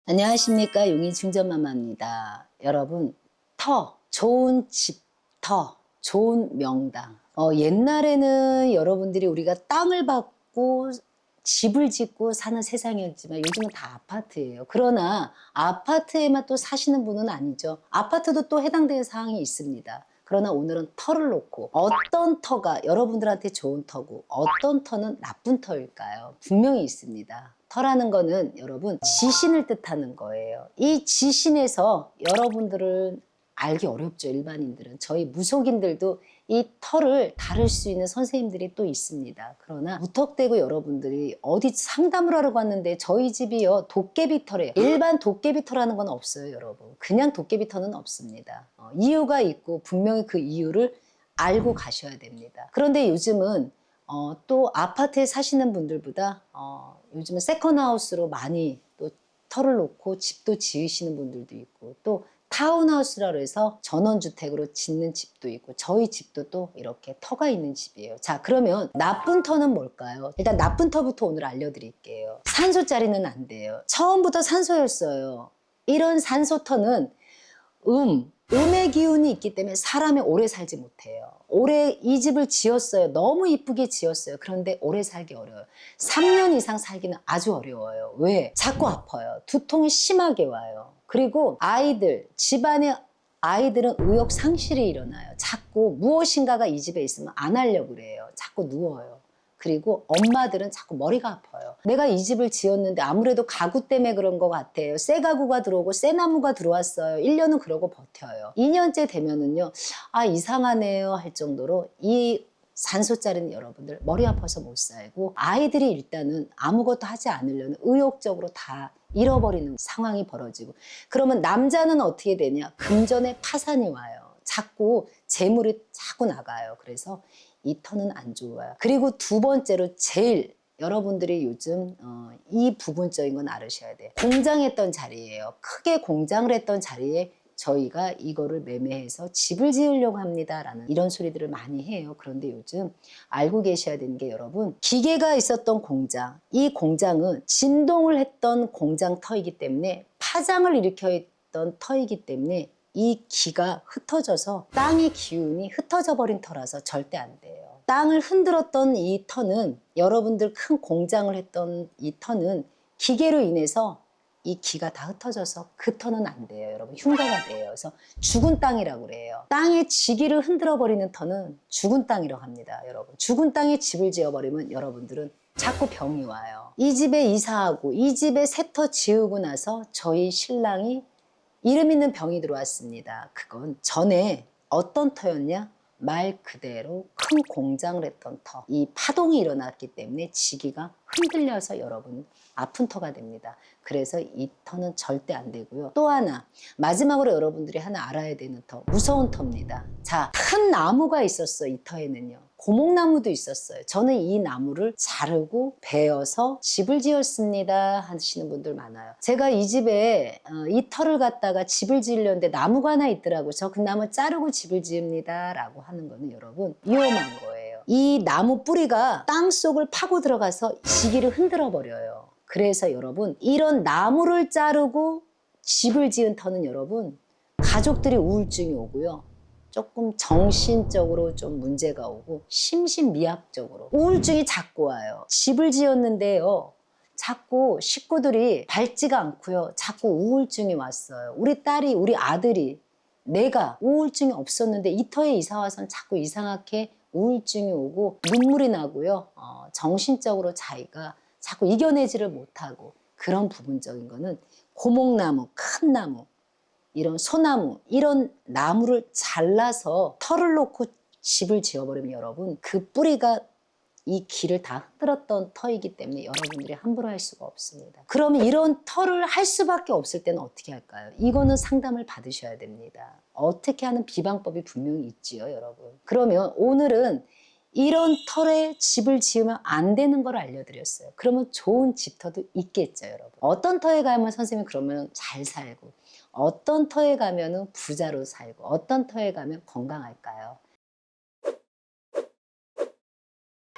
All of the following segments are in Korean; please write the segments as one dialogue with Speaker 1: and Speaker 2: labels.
Speaker 1: 안녕하십니까, 용인 중전마마입니다. 여러분, 좋은 집, 좋은 명당. 옛날에는 여러분들이 우리가 땅을 받고 집을 짓고 사는 세상이었지만 요즘은 다 아파트예요. 그러나 아파트에만 또 사시는 분은 아니죠. 아파트도 또 해당되는 사항이 있습니다. 그러나 오늘은 터를 놓고 어떤 터가 여러분들한테 좋은 터고 어떤 터는 나쁜 터일까요? 분명히 있습니다. 터라는 거는 여러분 지신을 뜻하는 거예요. 이 지신에서 여러분들은 알기 어렵죠. 일반인들은. 저희 무속인들도 이 터를 다룰 수 있는 선생님들이 또 있습니다. 그러나 무턱대고 여러분들이 어디 상담을 하러 갔는데 저희 집이요 도깨비 터래요. 일반 도깨비 터라는 건 없어요, 여러분. 그냥 도깨비 터는 없습니다. 이유가 있고 분명히 그 이유를 알고 가셔야 됩니다. 그런데 요즘은 또 아파트에 사시는 분들보다 요즘은 세컨하우스로 많이 또 터를 놓고 집도 지으시는 분들도 있고 또 타운하우스라고 해서 전원주택으로 짓는 집도 있고 저희 집도 또 이렇게 터가 있는 집이에요. 자, 그러면 나쁜 터는 뭘까요? 일단 나쁜 터부터 오늘 알려드릴게요. 산소짜리는 안 돼요. 처음부터 산소였어요. 이런 산소터는 음의 기운이 있기 때문에 사람이 오래 살지 못해요. 오래 이 집을 지었어요. 너무 이쁘게 지었어요. 그런데 오래 살기 어려워요. 3년 이상 살기는 아주 어려워요. 왜? 자꾸 아파요. 두통이 심하게 와요. 그리고 집안의 아이들은 의욕 상실이 일어나요. 자꾸 무엇인가가 이 집에 있으면 안 하려고 그래요. 자꾸 누워요. 그리고 엄마들은 자꾸 머리가 아파요. 내가 이 집을 지었는데 아무래도 가구 때문에 그런 것 같아요. 새 가구가 들어오고 새 나무가 들어왔어요. 1년은 그러고 버텨요. 2년째 되면은요, 아, 이상하네요 할 정도로 이 산소짜리는 여러분들 머리 아파서 못 살고 아이들이 일단은 아무것도 하지 않으려는 의욕적으로 다 잃어버리는 상황이 벌어지고 그러면 남자는 어떻게 되냐? 금전의 파산이 와요. 자꾸 재물이 자꾸 나가요. 그래서 이 터는 안 좋아요. 그리고 두 번째로 제일 여러분들이 요즘 이 부분적인 건 알으셔야 돼요. 공장했던 자리예요. 크게 공장을 했던 자리에 저희가 이거를 매매해서 집을 지으려고 합니다라는 이런 소리들을 많이 해요. 그런데 요즘 알고 계셔야 되는 게 여러분 기계가 있었던 공장, 이 공장은 진동을 했던 공장 터이기 때문에 파장을 일으켜 있던 터이기 때문에 이 기가 흩어져서 땅의 기운이 흩어져 버린 터라서 절대 안 돼요. 땅을 흔들었던 이 터는 여러분들 큰 공장을 했던 이 터는 기계로 인해서 이 기가 다 흩어져서 그 터는 안 돼요. 여러분 흉가가 돼요. 그래서 죽은 땅이라고 그래요. 땅의 지기를 흔들어 버리는 터는 죽은 땅이라고 합니다. 여러분 죽은 땅에 집을 지어버리면 여러분들은 자꾸 병이 와요. 이 집에 이사하고 이 집에 새 터 지우고 나서 저희 신랑이 이름 있는 병이 들어왔습니다. 그건 전에 어떤 터였냐? 말 그대로 큰 공장을 했던 터. 이 파동이 일어났기 때문에 지기가 흔들려서 여러분 아픈 터가 됩니다. 그래서 이 터는 절대 안 되고요. 또 하나 마지막으로 여러분들이 하나 알아야 되는 터, 무서운 터입니다. 자, 큰 나무가 있었어. 이 터에는요. 고목나무도 있었어요. 저는 이 나무를 자르고 베어서 집을 지었습니다 하시는 분들 많아요. 제가 이 집에 이 터를 갖다가 집을 지으려는데 나무가 하나 있더라고요. 저 그 나무 자르고 집을 지읍니다 라고 하는 거는 여러분 위험한 거예요. 이 나무 뿌리가 땅속을 파고 들어가서 지기를 흔들어 버려요. 그래서 여러분 이런 나무를 자르고 집을 지은 터는 여러분 가족들이 우울증이 오고요. 조금 정신적으로 좀 문제가 오고 심신미약적으로 우울증이 자꾸 와요. 집을 지었는데요. 자꾸 식구들이 밝지가 않고요. 자꾸 우울증이 왔어요. 우리 딸이 우리 아들이 내가 우울증이 없었는데 이 터에 이사 와서는 자꾸 이상하게 우울증이 오고 눈물이 나고요. 정신적으로 자기가 자꾸 이겨내지를 못하고 그런 부분적인 거는 고목나무, 큰 나무 이런 소나무, 이런 나무를 잘라서 털을 놓고 집을 지어버리면 여러분 그 뿌리가 이 길을 다 흔들었던 터이기 때문에 여러분들이 함부로 할 수가 없습니다. 그러면 이런 터를 할 수밖에 없을 때는 어떻게 할까요? 이거는 상담을 받으셔야 됩니다. 어떻게 하는 비방법이 분명히 있지요, 여러분. 그러면 오늘은 이런 털에 집을 지으면 안 되는 걸 알려드렸어요. 그러면 좋은 집터도 있겠죠, 여러분. 어떤 터에 가면 선생님이 그러면 잘 살고 어떤 터에 가면 부자로 살고 어떤 터에 가면 건강할까요?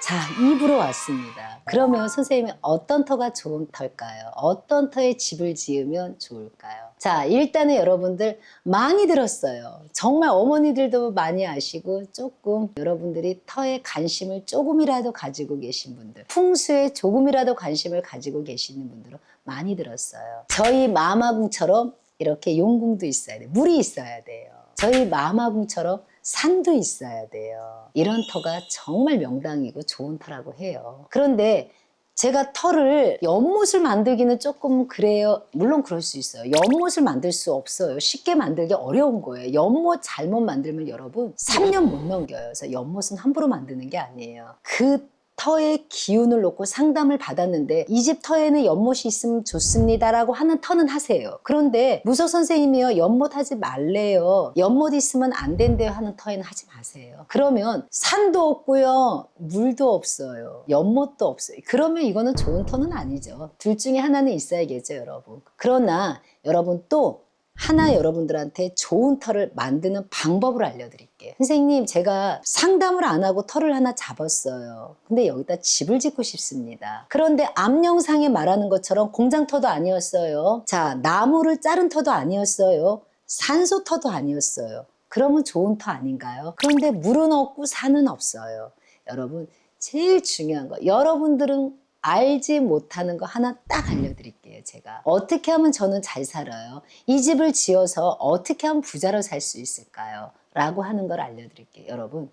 Speaker 1: 자, 2부로 왔습니다. 그러면 선생님이 어떤 터가 좋은 터일까요? 어떤 터에 집을 지으면 좋을까요? 자, 일단은 여러분들 많이 들었어요. 정말 어머니들도 많이 아시고 조금 여러분들이 터에 관심을 조금이라도 가지고 계신 분들, 풍수에 조금이라도 관심을 가지고 계시는 분들은 많이 들었어요. 저희 마마궁처럼 이렇게 용궁도 있어야 돼요. 물이 있어야 돼요. 저희 마마궁처럼 산도 있어야 돼요. 이런 터가 정말 명당이고 좋은 터라고 해요. 그런데 제가 터를 연못을 만들기는 조금 그래요. 물론 그럴 수 있어요. 연못을 만들 수 없어요. 쉽게 만들기 어려운 거예요. 연못 잘못 만들면 여러분 3년 못 넘겨요. 그래서 연못은 함부로 만드는 게 아니에요. 그 터의 기운을 놓고 상담을 받았는데 이 집 터에는 연못이 있으면 좋습니다라고 하는 터는 하세요. 그런데 무속 선생님이요, 연못 하지 말래요. 연못 있으면 안 된대요 하는 터에는 하지 마세요. 그러면 산도 없고요, 물도 없어요, 연못도 없어요. 그러면 이거는 좋은 터는 아니죠. 둘 중에 하나는 있어야겠죠, 여러분. 그러나 여러분 또 하나 여러분들한테 좋은 터를 만드는 방법을 알려드릴게요. 선생님, 제가 상담을 안 하고 터를 하나 잡았어요. 근데 여기다 집을 짓고 싶습니다. 그런데 앞 영상에 말하는 것처럼 공장터도 아니었어요. 자, 나무를 자른 터도 아니었어요. 산소터도 아니었어요. 그러면 좋은 터 아닌가요? 그런데 물은 없고 산은 없어요. 여러분, 제일 중요한 거, 여러분들은 알지 못하는 거 하나 딱 알려드릴게요. 제가 어떻게 하면 저는 잘 살아요, 이 집을 지어서 어떻게 하면 부자로 살 수 있을까요? 라고 하는 걸 알려드릴게요. 여러분,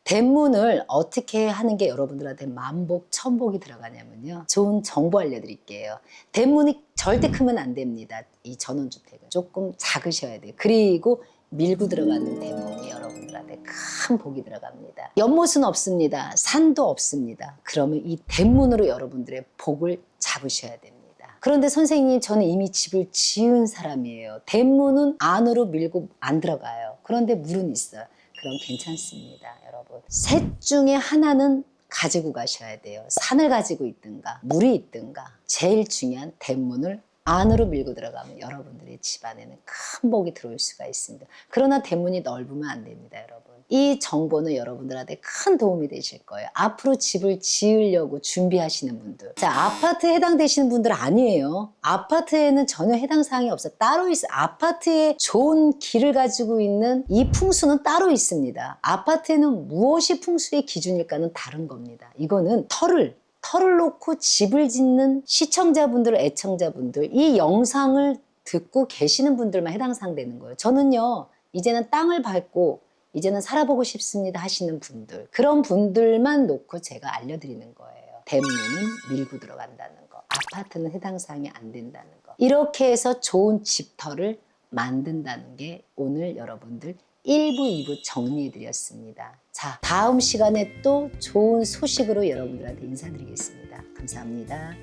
Speaker 1: 대문을 어떻게 하는 게 여러분들한테 만복 천복이 들어가냐면요, 좋은 정보 알려드릴게요. 대문이 절대 크면 안 됩니다. 이 전원주택은 조금 작으셔야 돼요. 그리고 밀고 들어가는 대문이 여러분들한테 큰 복이 들어갑니다. 연못은 없습니다. 산도 없습니다. 그러면 이 대문으로 여러분들의 복을 잡으셔야 됩니다. 그런데 선생님, 저는 이미 집을 지은 사람이에요. 대문은 안으로 밀고 안 들어가요. 그런데 물은 있어요. 그럼 괜찮습니다, 여러분. 셋 중에 하나는 가지고 가셔야 돼요. 산을 가지고 있든가 물이 있든가. 제일 중요한 대문을 안으로 밀고 들어가면 여러분들의 집안에는 큰 복이 들어올 수가 있습니다. 그러나 대문이 넓으면 안 됩니다, 여러분. 이 정보는 여러분들한테 큰 도움이 되실 거예요. 앞으로 집을 지으려고 준비하시는 분들. 자, 아파트에 해당되시는 분들 아니에요. 아파트에는 전혀 해당 사항이 없어요. 따로 있어요. 아파트에 좋은 길을 가지고 있는 이 풍수는 따로 있습니다. 아파트에는 무엇이 풍수의 기준일까는 다른 겁니다. 이거는 터를 놓고 집을 짓는 시청자분들, 애청자분들, 이 영상을 듣고 계시는 분들만 해당 사항 되는 거예요. 저는요, 이제는 땅을 밟고 이제는 살아보고 싶습니다 하시는 분들, 그런 분들만 놓고 제가 알려드리는 거예요. 대문은 밀고 들어간다는 거, 아파트는 해당 사항이 안 된다는 거, 이렇게 해서 좋은 집터를 만든다는 게 오늘 여러분들 1부, 2부 정리해드렸습니다. 자, 다음 시간에 또 좋은 소식으로 여러분들한테 인사드리겠습니다. 감사합니다.